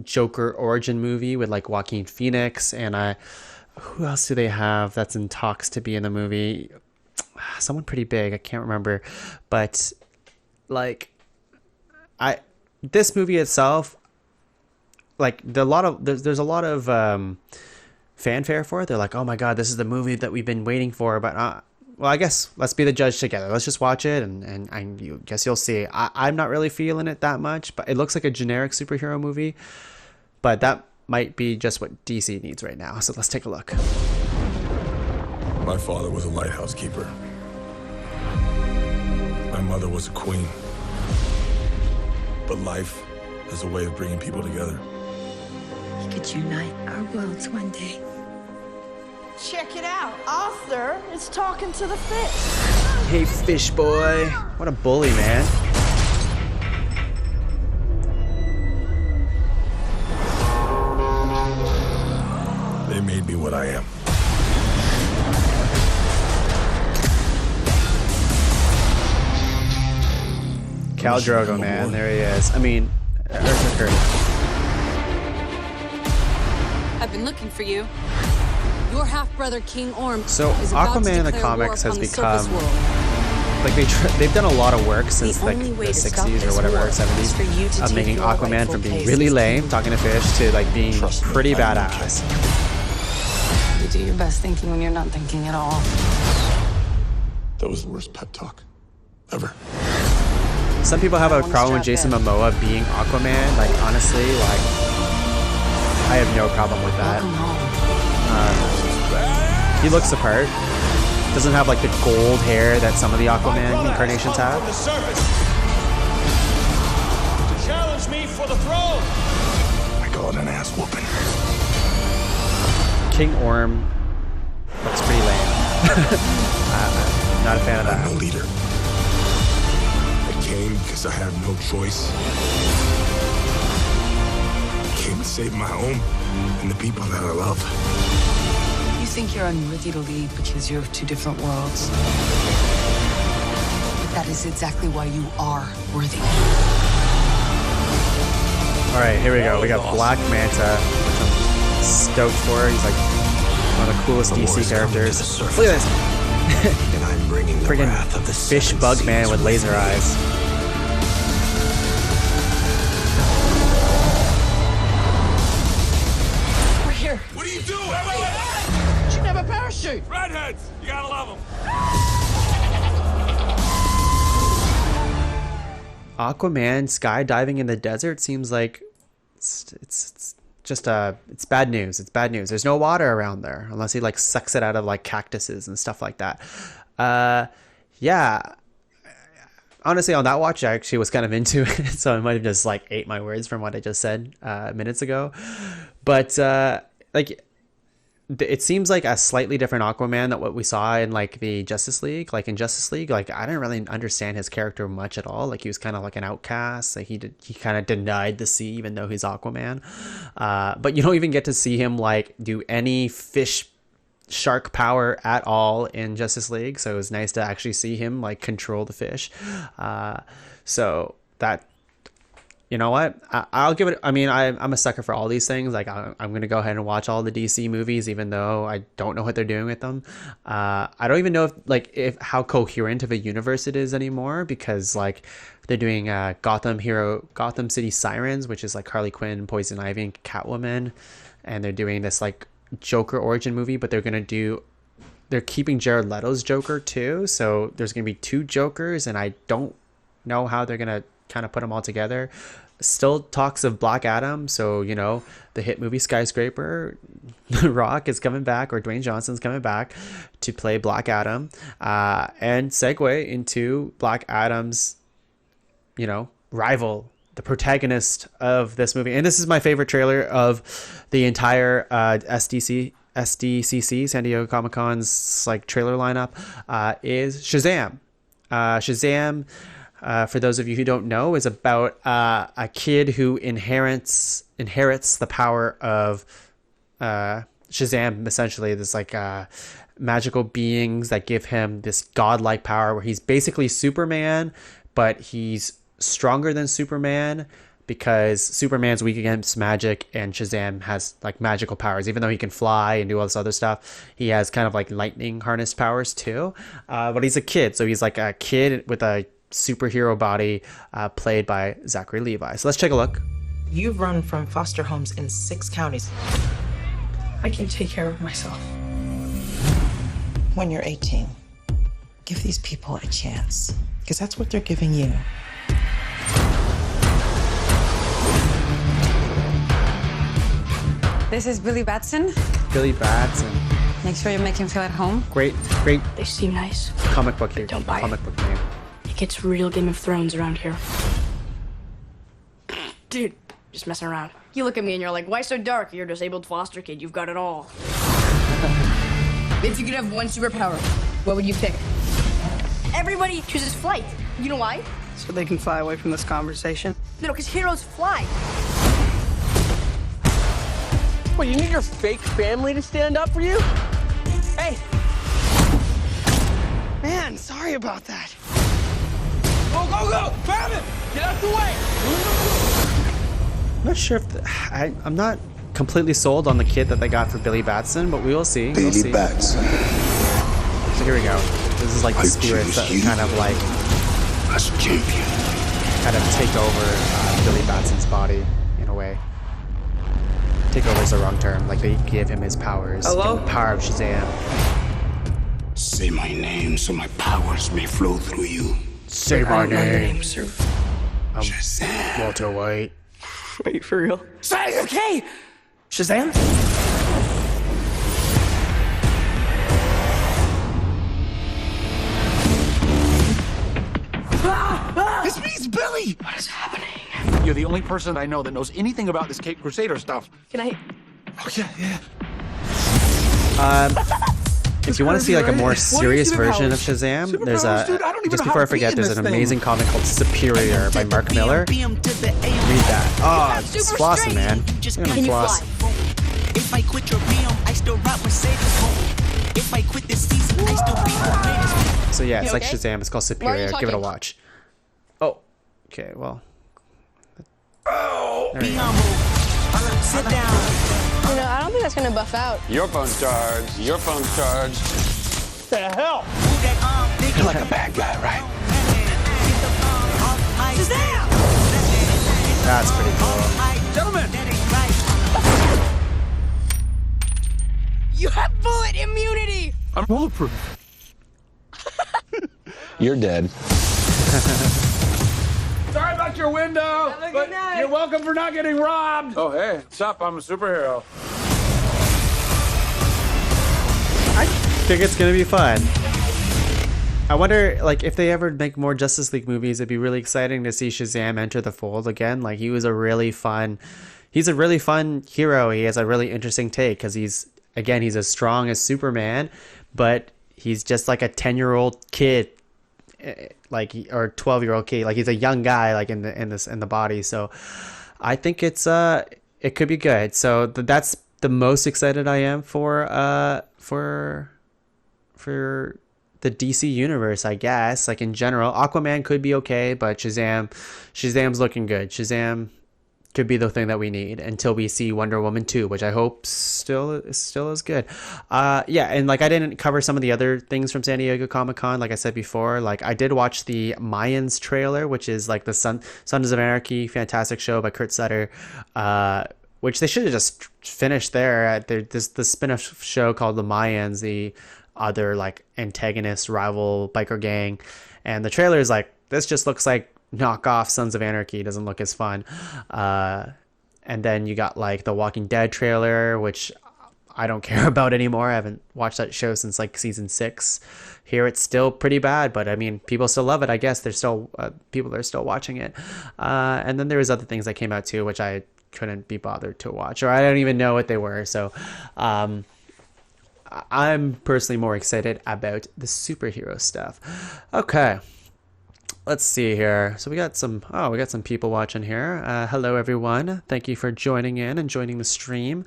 Joker origin movie with, like, Joaquin Phoenix and who else do they have that's in talks to be in the movie? Someone pretty big, I can't remember, but, like, this movie itself, like, there's a lot of fanfare for it. They're like, oh my god, this is the movie that we've been waiting for, but well, I guess let's be the judge together. Let's just watch it, and you guess you'll see. I'm not really feeling it that much, but it looks like a generic superhero movie, but that might be just what DC needs right now. So let's take a look. My father was a lighthouse keeper. My mother was a queen. But life has a way of bringing people together. We could unite our worlds one day. Check it out. Arthur is talking to the fish. Hey, fish boy. What a bully, man. They made me what I am. Khal Drogo, man. There he is. I mean, Earth McCurdy. I've been looking for you. Your half-brother King Orm. So is about Aquaman to in the declare war comics has upon the become, surface world. like, they've done a lot of work since, like, only the way to stop 60s or this whatever, war 70s, is for you to of take making your Aquaman rightful from being place really as lame, king. talking to fish, to, like, being pretty badass. You do your best thinking when you're not thinking at all. That was the worst pep talk ever. Some people have a problem with Jason Momoa being Aquaman. Like, honestly, like, I have no problem with that. He looks the part. Doesn't have, like, the gold hair that some of the Aquaman incarnations have. To challenge me for the throne. I call it an ass whooping. King Orm looks pretty lame. I'm not a fan of that. I'm a leader. I came because I had no choice. I came to save my home and the people that I love. You think you're unworthy to lead because you're of two different worlds. But that is exactly why you are worthy. Alright, here we go. We got Black Manta, which I'm stoked for. He's like one of the coolest DC characters. Look at this! And I'm bringing the Friggin' wrath of the fish seven bug seas man with laser eyes. You gotta love him. Aquaman skydiving in the desert seems like it's just it's bad news. It's bad news. There's no water around there unless he like sucks it out of like cactuses and stuff like that. Yeah. Honestly, on that watch, I actually was kind of into it, so I might have just like ate my words from what I just said minutes ago. But like, it seems like a slightly different Aquaman than what we saw in like the Justice League. Like in Justice League, like I didn't really understand his character much at all. Like he was kind of like an outcast. Like he kind of denied the sea, even though he's Aquaman. But you don't even get to see him like do any shark power at all in Justice League, so it was nice to actually see him like control the fish. So that, you know what, I'll give it. I mean, I'm a sucker for all these things. Like I'm gonna go ahead and watch all the DC movies, even though I don't know what they're doing with them. I don't even know if how coherent of a universe it is anymore, because like they're doing Gotham City Sirens, which is like Harley Quinn, Poison Ivy, and Catwoman, and they're doing this like Joker origin movie, but they're keeping Jared Leto's Joker too, so there's gonna be 2 Jokers, and I don't know how they're gonna kind of put them all together. Still talks of Black Adam, so you know, the hit movie Skyscraper, The Rock is coming back, or Dwayne Johnson's coming back to play Black Adam, and segue into Black Adam's, you know, rival, the protagonist of this movie. And this is my favorite trailer of the entire SDCC, San Diego Comic-Con's like trailer lineup, is Shazam. Shazam, for those of you who don't know, is about a kid who inherits the power of Shazam. Essentially, there's like magical beings that give him this godlike power, where he's basically Superman, but he's stronger than Superman because Superman's weak against magic, and Shazam has like magical powers. Even though he can fly and do all this other stuff, he has kind of like lightning harness powers too. But he's a kid, so he's like a kid with a superhero body, played by Zachary Levi. So let's take a look. You've run from foster homes in 6 counties. I can take care of myself. When you're 18, give these people a chance, because that's what they're giving you. This is Billy Batson. Billy Batson. Make sure you make him feel at home. Great. They seem nice. Comic book here. Don't buy comic book name. It gets real Game of Thrones around here. Dude, just messing around. You look at me and you're like, why so dark? You're a disabled foster kid. You've got it all. If you could have one superpower, what would you pick? Everybody chooses flight. You know why? So they can fly away from this conversation? No, because heroes fly. What, you need your fake family to stand up for you? Hey! Man, sorry about that. Go, go, go! Grab it! Get out the way! I'm not sure if I'm not completely sold on the kit that they got for Billy Batson, but we will see. Billy Batson. So here we go. This is like the spirits that kind of like as champion, kind of take over Billy Batson's body in a way. Take over is the wrong term. Like they give him his powers. Hello? The power of Shazam. Say my name so my powers may flow through you. Say my name. Sir. Shazam. Walter White. Wait, for real? Say, okay! Shazam? This means Billy! What is happening? You're the only person I know that knows anything about this Cape Crusader stuff. Can I? Oh, yeah. If you want to see like a more serious version of Shazam, there's a just before I forget, there's an amazing comic called Superior by Mark Miller. Read that. Oh, it's flossing, man. Can you fly? If I quit your realm, I still rock Mercedes home. If I quit this season, I still be the greatest. So yeah, it's like Shazam. It's called Superior. Give it a watch. Oh, okay. Well. Be humble. Sit down. You know, I don't think that's gonna buff out. Your phone's charged. Your phone's charged. The hell? You're like a bad guy, right? That's pretty cool. Gentlemen! You have bullet immunity! I'm bulletproof. You're dead. Sorry about your window, but you're welcome for not getting robbed. Oh, hey, what's up? I'm a superhero. I think it's gonna be fun. I wonder, like, if they ever make more Justice League movies, it'd be really exciting to see Shazam enter the fold again. Like, he's a really fun hero. He has a really interesting take because he's as strong as Superman, but he's just like a 10-year-old kid, like, or 12-year-old kid. Like, he's a young guy, like, in the body. So I think it could be good. So that's the most excited I am for the DC universe, I guess. Like, in general, Aquaman could be okay, but Shazam's looking good. Shazam could be the thing that we need until we see Wonder Woman 2, which I hope still is good. Yeah, and like, I didn't cover some of the other things from San Diego Comic-Con. Like I said before, like, I did watch the Mayans trailer, which is like the Sons of Anarchy fantastic show by Kurt Sutter, which they should have just finished there. There's the spin-off show called The Mayans, the other like antagonist rival biker gang, and the trailer is like, this just looks like knockoff Sons of Anarchy. It doesn't look as fun. And then you got like the Walking Dead trailer, which I don't care about anymore. I haven't watched that show since like season 6. Here it's still pretty bad, but I mean, people still love it. I guess there's still people are still watching it. And then there was other things that came out too, which I couldn't be bothered to watch, or I don't even know what they were. So I'm personally more excited about the superhero stuff. Okay, let's see here. So we got some people watching here. Hello everyone. Thank you for joining in and joining the stream.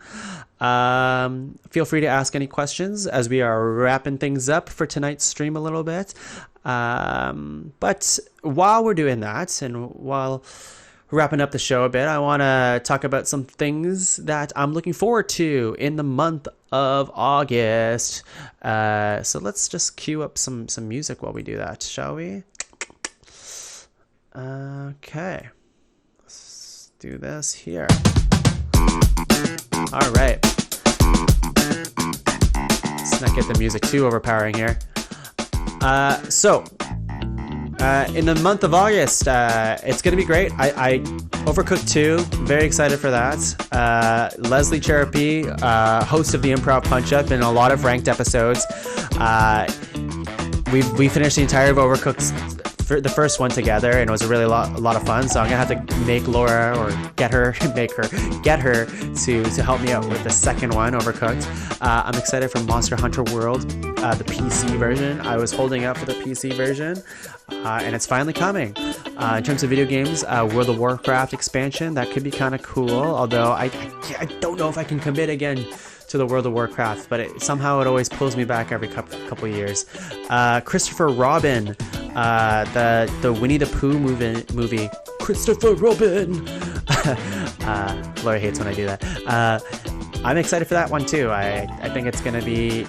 Feel free to ask any questions as we are wrapping things up for tonight's stream a little bit. But while we're doing that, and while wrapping up the show a bit, I want to talk about some things that I'm looking forward to in the month of August. So let's just cue up some music while we do that, shall we? Okay, let's do this here. All right, let's not get the music too overpowering here. In the month of August, it's going to be great. I Overcooked 2, very excited for that. Leslie Cherapy, host of the Improv Punch-Up in a lot of ranked episodes. We finished the entire of Overcooked, the first one together, and it was a lot of fun. So I'm gonna have to make Laura, or get her to help me out with the second one, Overcooked. I'm excited for Monster Hunter World, the PC version. I was holding out for the PC version, and it's finally coming. In terms of video games, World of Warcraft expansion, that could be kind of cool. Although I don't know if I can commit again to the World of Warcraft, but somehow it always pulls me back every couple years. Christopher Robin, the Winnie the Pooh movie. Christopher Robin. Laura hates when I do that. I'm excited for that one too. I think it's gonna be.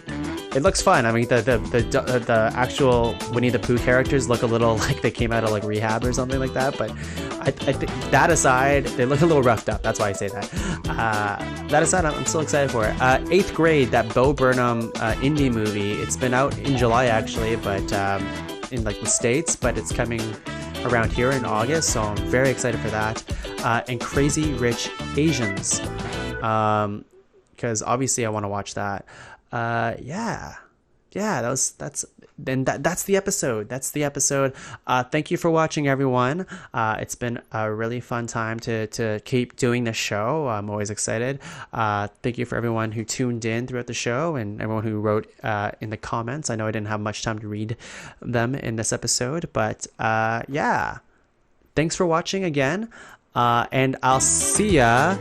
It looks fun. I mean, the actual Winnie the Pooh characters look a little like they came out of like rehab or something like that. But I think that aside, they look a little roughed up. That's why I say that. That aside, I'm still excited for it. 8th Grade, that Bo Burnham indie movie. It's been out in July actually, but in like the States, but it's coming around here in August. So I'm very excited for that. And Crazy Rich Asians, because obviously I want to watch that. That's the episode. Thank you for watching, everyone. It's been a really fun time to keep doing the show. I'm always excited. Thank you for everyone who tuned in throughout the show, and everyone who wrote in the comments. I know I didn't have much time to read them in this episode, but thanks for watching again, and I'll see ya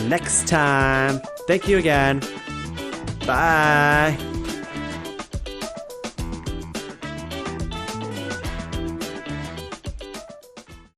next time. Thank you again. Bye.